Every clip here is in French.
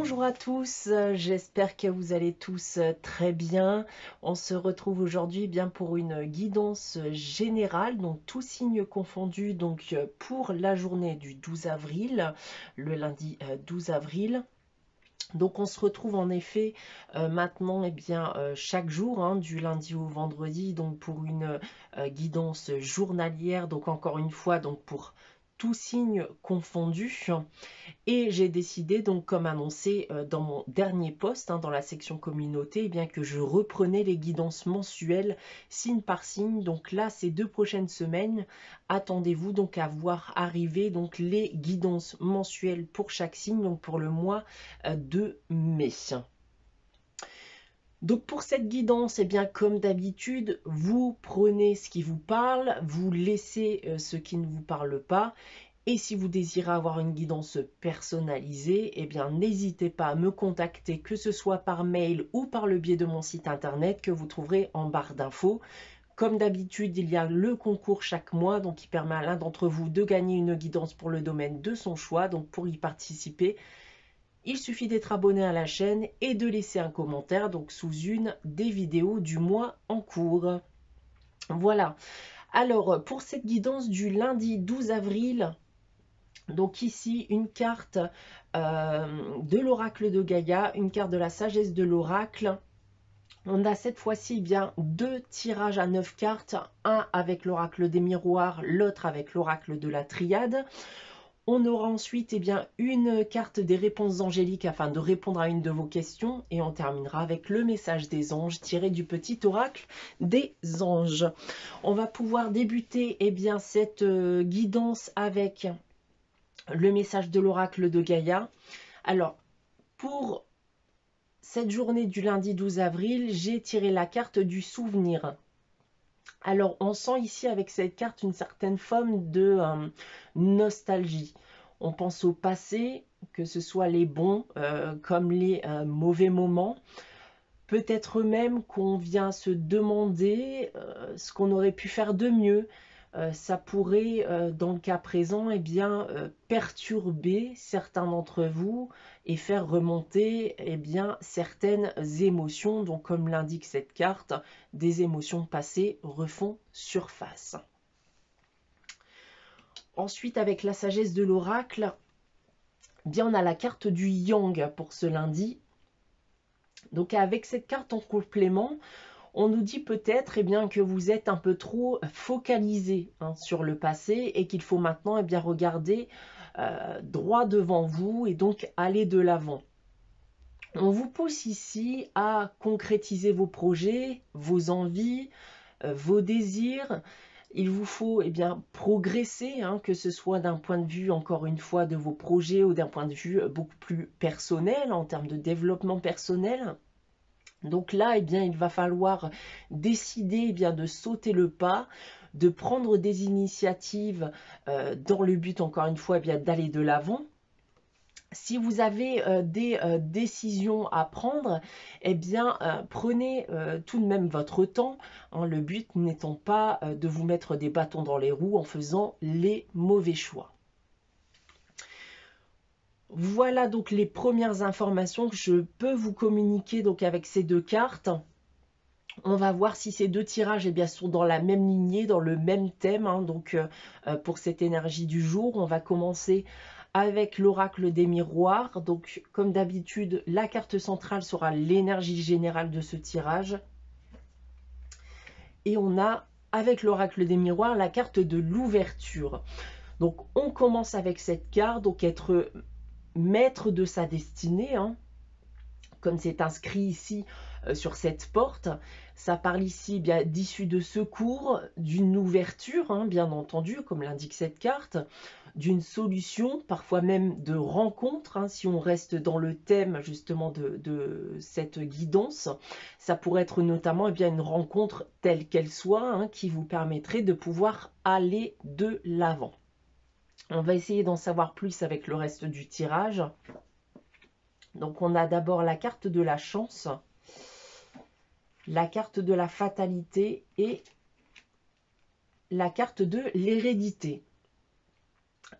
Bonjour à tous, j'espère que vous allez tous très bien. On se retrouve aujourd'hui bien pour une guidance générale, donc tous signes confondus, donc pour la journée du 12 avril, le lundi 12 avril. Donc on se retrouve en effet maintenant chaque jour, hein, du lundi au vendredi, donc pour une guidance journalière, donc encore une fois donc pour tous signes confondus. Et j'ai décidé donc, comme annoncé dans mon dernier post, hein, dans la section communauté, eh bien que je reprenais les guidances mensuelles signe par signe. Donc là, ces 2 prochaines semaines, attendez-vous donc à voir arriver donc les guidances mensuelles pour chaque signe, donc pour le mois de mai. Donc pour cette guidance, eh bien comme d'habitude, vous prenez ce qui vous parle, vous laissez ce qui ne vous parle pas. Et si vous désirez avoir une guidance personnalisée, eh bien n'hésitez pas à me contacter, que ce soit par mail ou par le biais de mon site internet que vous trouverez en barre d'infos. Comme d'habitude, il y a le concours chaque mois, donc qui permet à l'un d'entre vous de gagner une guidance pour le domaine de son choix. Donc pour y participer, il suffit d'être abonné à la chaîne et de laisser un commentaire donc sous une des vidéos du mois en cours. Voilà. Alors pour cette guidance du lundi 12 avril, donc ici une carte de l'oracle de Gaïa, une carte de la sagesse de l'oracle. On a cette fois-ci bien 2 tirages à 9 cartes, un avec l'oracle des miroirs, l'autre avec l'oracle de la triade. On aura ensuite une carte des réponses angéliques afin de répondre à une de vos questions. Et on terminera avec le message des anges tiré du petit oracle des anges. On va pouvoir débuter cette guidance avec le message de l'oracle de Gaïa. Alors, pour cette journée du lundi 12 avril, j'ai tiré la carte du souvenir. Alors, on sent ici avec cette carte une certaine forme de nostalgie. On pense au passé, que ce soit les bons comme les mauvais moments. Peut-être même qu'on vient se demander ce qu'on aurait pu faire de mieux. Ça pourrait, dans le cas présent, perturber certains d'entre vous et faire remonter certaines émotions. Donc, comme l'indique cette carte, des émotions passées refont surface. Ensuite, avec la sagesse de l'oracle, on a la carte du yang pour ce lundi. Donc, avec cette carte en complément, on nous dit peut-être que vous êtes un peu trop focalisé sur le passé et qu'il faut maintenant regarder droit devant vous et donc aller de l'avant. On vous pousse ici à concrétiser vos projets, vos envies, vos désirs. Il vous faut progresser, que ce soit d'un point de vue, encore une fois, de vos projets ou d'un point de vue beaucoup plus personnel, en termes de développement personnel. Donc là, il va falloir décider de sauter le pas, de prendre des initiatives dans le but, encore une fois, d'aller de l'avant. Si vous avez des décisions à prendre, prenez tout de même votre temps. Le but n'étant pas de vous mettre des bâtons dans les roues en faisant les mauvais choix. Voilà donc les premières informations que je peux vous communiquer donc avec ces 2 cartes. On va voir si ces 2 tirages sont dans la même lignée, dans le même thème. Pour cette énergie du jour, on va commencer avec l'oracle des miroirs. Donc comme d'habitude, la carte centrale sera l'énergie générale de ce tirage. Et on a, avec l'oracle des miroirs, la carte de l'ouverture. Donc on commence avec cette carte, donc être maître de sa destinée, comme c'est inscrit ici sur cette porte. Ça parle ici d'issue de secours, d'une ouverture, bien entendu, comme l'indique cette carte, d'une solution, parfois même de rencontre, si on reste dans le thème justement de cette guidance. Ça pourrait être notamment une rencontre telle qu'elle soit, qui vous permettrait de pouvoir aller de l'avant. On va essayer d'en savoir plus avec le reste du tirage. Donc on a d'abord la carte de la chance, la carte de la fatalité et la carte de l'hérédité.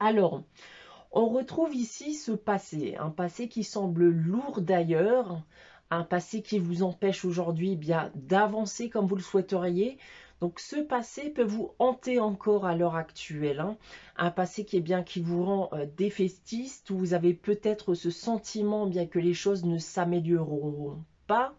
Alors, On retrouve ici ce passé, un passé qui semble lourd d'ailleurs, un passé qui vous empêche aujourd'hui bien d'avancer comme vous le souhaiteriez. Donc ce passé peut vous hanter encore à l'heure actuelle, hein. Un passé qui est bien qui vous rend défaitiste, où vous avez peut-être ce sentiment bien que les choses ne s'amélioreront pas.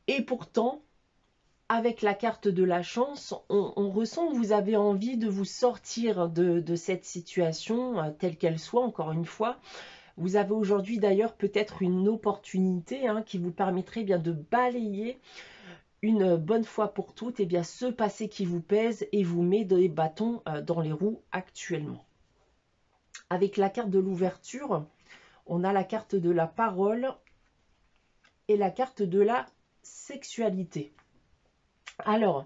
Et pourtant, avec la carte de la chance, on ressent que vous avez envie de vous sortir de cette situation, telle qu'elle soit, encore une fois. Vous avez aujourd'hui d'ailleurs peut-être une opportunité hein, qui vous permettrait bien de balayer une bonne fois pour toutes et bien, ce passé qui vous pèse et vous met des bâtons dans les roues actuellement. Avec la carte de l'ouverture, on a la carte de la parole et la carte de la sexualité. Alors,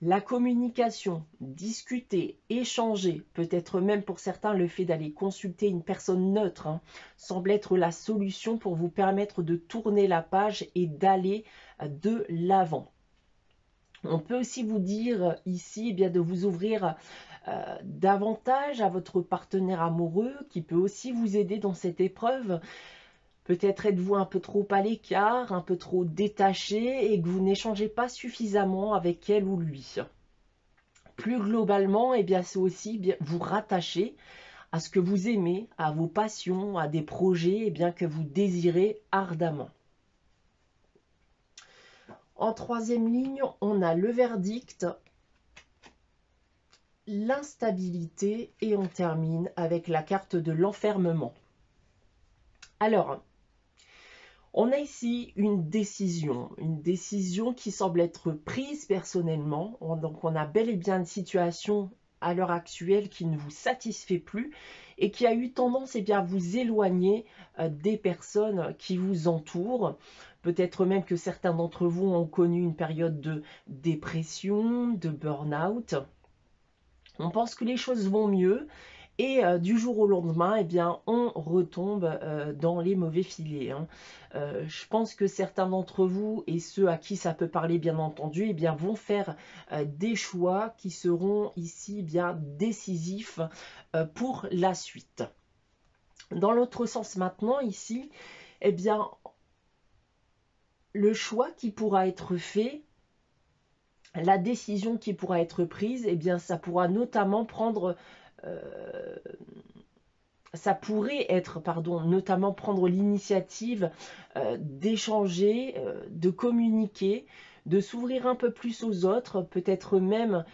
la communication, discuter, échanger, peut-être même pour certains le fait d'aller consulter une personne neutre, hein, semble être la solution pour vous permettre de tourner la page et d'aller de l'avant. On peut aussi vous dire ici eh bien, de vous ouvrir davantage à votre partenaire amoureux qui peut aussi vous aider dans cette épreuve. Peut-être êtes-vous un peu trop à l'écart, un peu trop détaché et que vous n'échangez pas suffisamment avec elle ou lui. Plus globalement, eh bien, c'est aussi bien vous rattacher à ce que vous aimez, à vos passions, à des projets eh bien, que vous désirez ardemment. En troisième ligne, on a le verdict, l'instabilité et on termine avec la carte de l'enfermement. Alors, on a ici une décision qui semble être prise personnellement. Donc on a bel et bien une situation à l'heure actuelle qui ne vous satisfait plus et qui a eu tendance eh bien, à vous éloigner des personnes qui vous entourent. Peut-être même que certains d'entre vous ont connu une période de dépression, de burn-out. On pense que les choses vont mieux. Et du jour au lendemain, eh bien, on retombe dans les mauvais filets, hein. Je pense que certains d'entre vous, et ceux à qui ça peut parler bien entendu, eh bien, vont faire des choix qui seront ici bien décisifs pour la suite. Dans l'autre sens maintenant, ici, eh bien, le choix qui pourra être fait, la décision qui pourra être prise, eh bien, ça pourra notamment prendre... ça pourrait être, notamment prendre l'initiative d'échanger, de communiquer, de s'ouvrir un peu plus aux autres, peut-être même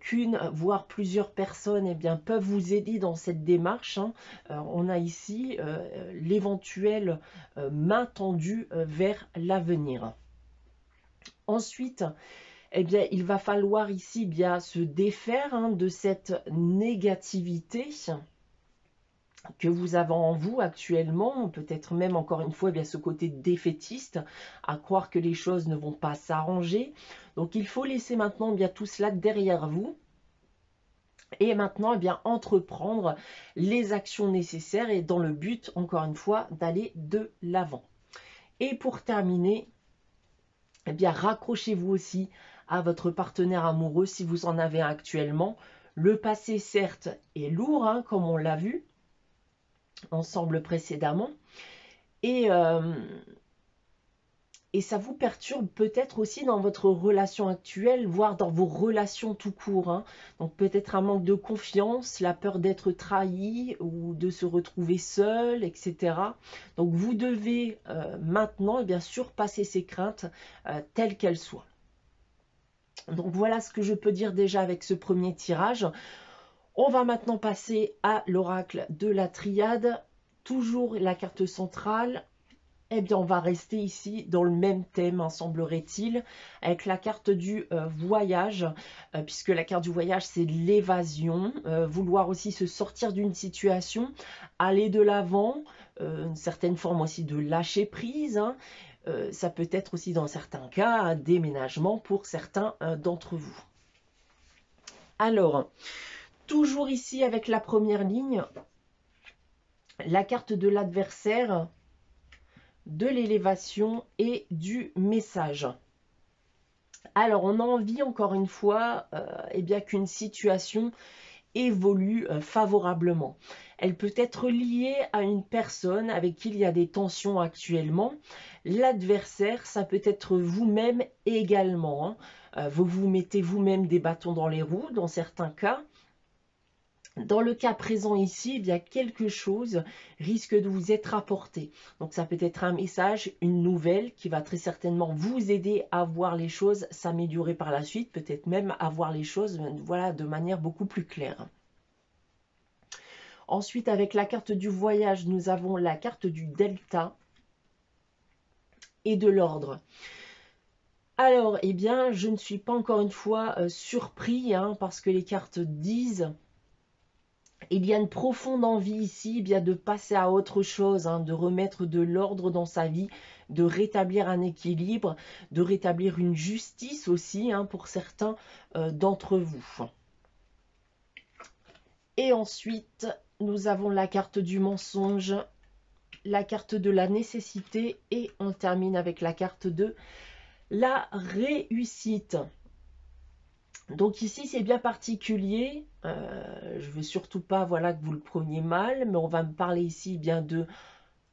qu'une, voire plusieurs personnes eh bien, peuvent vous aider dans cette démarche, hein. On a ici l'éventuelle main tendue vers l'avenir. Ensuite, eh bien, il va falloir ici bien se défaire hein, de cette négativité que vous avez en vous actuellement, peut-être même encore une fois eh bien, ce côté défaitiste, à croire que les choses ne vont pas s'arranger. Donc il faut laisser maintenant eh bien, tout cela derrière vous et maintenant eh bien, entreprendre les actions nécessaires et dans le but, encore une fois, d'aller de l'avant. Et pour terminer, eh bien, raccrochez-vous aussi à votre partenaire amoureux si vous en avez un actuellement. Le passé, certes, est lourd, hein, comme on l'a vu ensemble précédemment, et ça vous perturbe peut-être aussi dans votre relation actuelle, voire dans vos relations tout court, hein. Donc peut-être un manque de confiance, la peur d'être trahi ou de se retrouver seul, etc. Donc vous devez maintenant eh bien, surpasser ces craintes telles qu'elles soient. Donc voilà ce que je peux dire déjà avec ce premier tirage. On va maintenant passer à l'oracle de la triade. Toujours la carte centrale. Eh bien, on va rester ici dans le même thème, hein, semblerait-il, avec la carte du voyage, puisque la carte du voyage, c'est l'évasion, vouloir aussi se sortir d'une situation, aller de l'avant, une certaine forme aussi de lâcher prise, hein. Ça peut être aussi dans certains cas un déménagement pour certains d'entre vous. Alors, toujours ici avec la première ligne, la carte de l'adversaire, de l'élévation et du message. Alors, on a envie, encore une fois, eh bien qu'une situation évolue favorablement. Elle peut être liée à une personne avec qui il y a des tensions actuellement. L'adversaire, ça peut être vous-même également, hein. Vous vous mettez vous-même des bâtons dans les roues dans certains cas. Dans le cas présent ici, eh bien, quelque chose risque de vous être apporté. Donc ça peut être un message, une nouvelle qui va très certainement vous aider à voir les choses s'améliorer par la suite, peut-être même à voir les choses voilà, de manière beaucoup plus claire. Ensuite, avec la carte du voyage, nous avons la carte du delta et de l'ordre. Alors, eh bien, je ne suis pas encore une fois surpris, hein, parce que les cartes disent, il y a une profonde envie ici eh bien, de passer à autre chose, hein, de remettre de l'ordre dans sa vie, de rétablir un équilibre, de rétablir une justice aussi, hein, pour certains d'entre vous. Et ensuite, nous avons la carte du mensonge, la carte de la nécessité et on termine avec la carte de la réussite. Donc ici, c'est bien particulier. Je ne veux surtout pas voilà, que vous le preniez mal, mais on va me parler ici bien de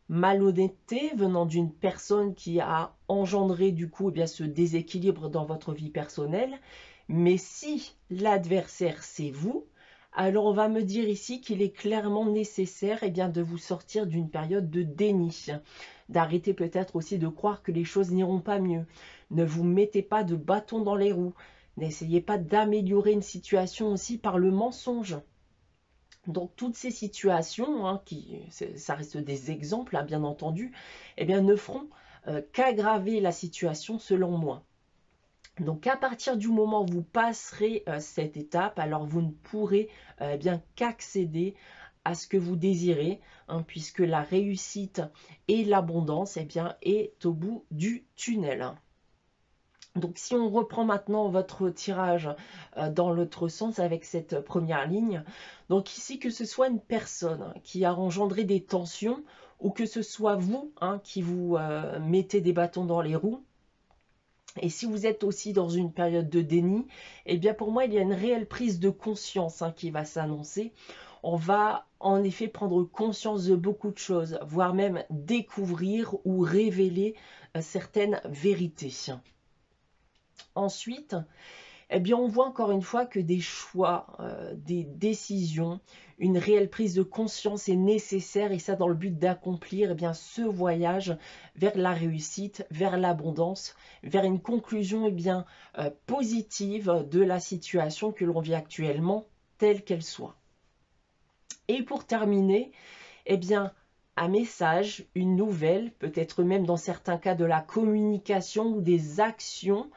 malhonnêteté venant d'une personne qui a engendré du coup eh bien, ce déséquilibre dans votre vie personnelle. Mais si l'adversaire, c'est vous, alors on va me dire ici qu'il est clairement nécessaire eh bien, de vous sortir d'une période de déni, d'arrêter peut-être aussi de croire que les choses n'iront pas mieux. Ne vous mettez pas de bâton dans les roues. N'essayez pas d'améliorer une situation aussi par le mensonge. Donc toutes ces situations, hein, ça reste des exemples hein, bien entendu, eh bien, ne feront qu'aggraver la situation selon moi. Donc à partir du moment où vous passerez cette étape, alors vous ne pourrez bien qu'accéder à ce que vous désirez, hein, puisque la réussite et l'abondance eh bien, est au bout du tunnel. Donc si on reprend maintenant votre tirage dans l'autre sens avec cette première ligne, donc ici que ce soit une personne qui a engendré des tensions ou que ce soit vous hein, qui vous mettez des bâtons dans les roues, et si vous êtes aussi dans une période de déni, eh bien pour moi il y a une réelle prise de conscience hein, qui va s'annoncer. On va en effet prendre conscience de beaucoup de choses, voire même découvrir ou révéler certaines vérités. Ensuite, eh bien, on voit encore une fois que des choix, des décisions, une réelle prise de conscience est nécessaire et ça dans le but d'accomplir eh bien, ce voyage vers la réussite, vers l'abondance, vers une conclusion eh bien, positive de la situation que l'on vit actuellement, telle qu'elle soit. Et pour terminer, eh bien, un message, une nouvelle, peut-être même dans certains cas de la communication ou des actions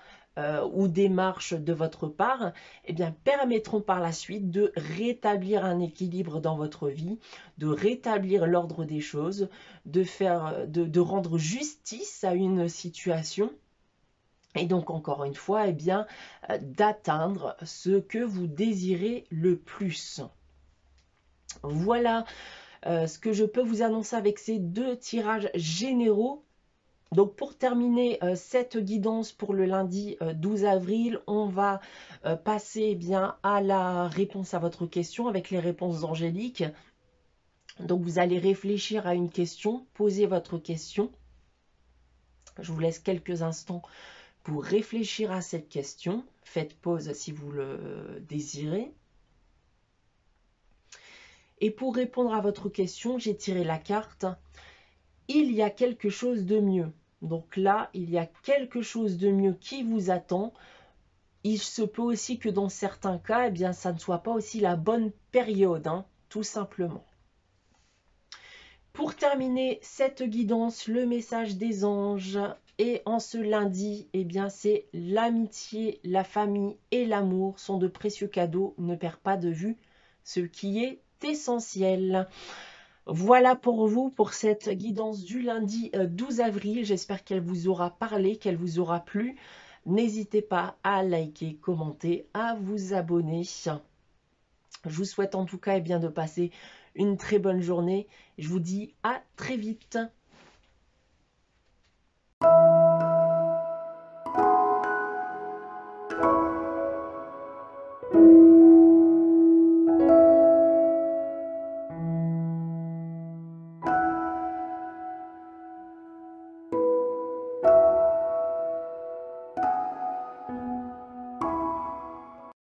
ou démarches de votre part, eh bien, permettront par la suite de rétablir un équilibre dans votre vie, de rétablir l'ordre des choses, de rendre justice à une situation. Et donc, encore une fois, eh bien, d'atteindre ce que vous désirez le plus. Voilà ce que je peux vous annoncer avec ces deux tirages généraux. Donc pour terminer cette guidance pour le lundi 12 avril, on va passer eh bien, à la réponse à votre question avec les réponses angéliques. Donc vous allez réfléchir à une question, poser votre question. Je vous laisse quelques instants pour réfléchir à cette question. Faites pause si vous le désirez. Et pour répondre à votre question, j'ai tiré la carte « Il y a quelque chose de mieux ». Donc là, il y a quelque chose de mieux qui vous attend. Il se peut aussi que dans certains cas, eh bien, ça ne soit pas aussi la bonne période, hein, tout simplement. Pour terminer cette guidance, le message des anges. Et en ce lundi, eh bien, c'est l'amitié, la famille et l'amour sont de précieux cadeaux. Ne perds pas de vue ce qui est essentiel. Voilà pour vous, pour cette guidance du lundi 12 avril. J'espère qu'elle vous aura parlé, qu'elle vous aura plu. N'hésitez pas à liker, commenter, à vous abonner. Je vous souhaite en tout cas eh bien, de passer une très bonne journée. Je vous dis à très vite.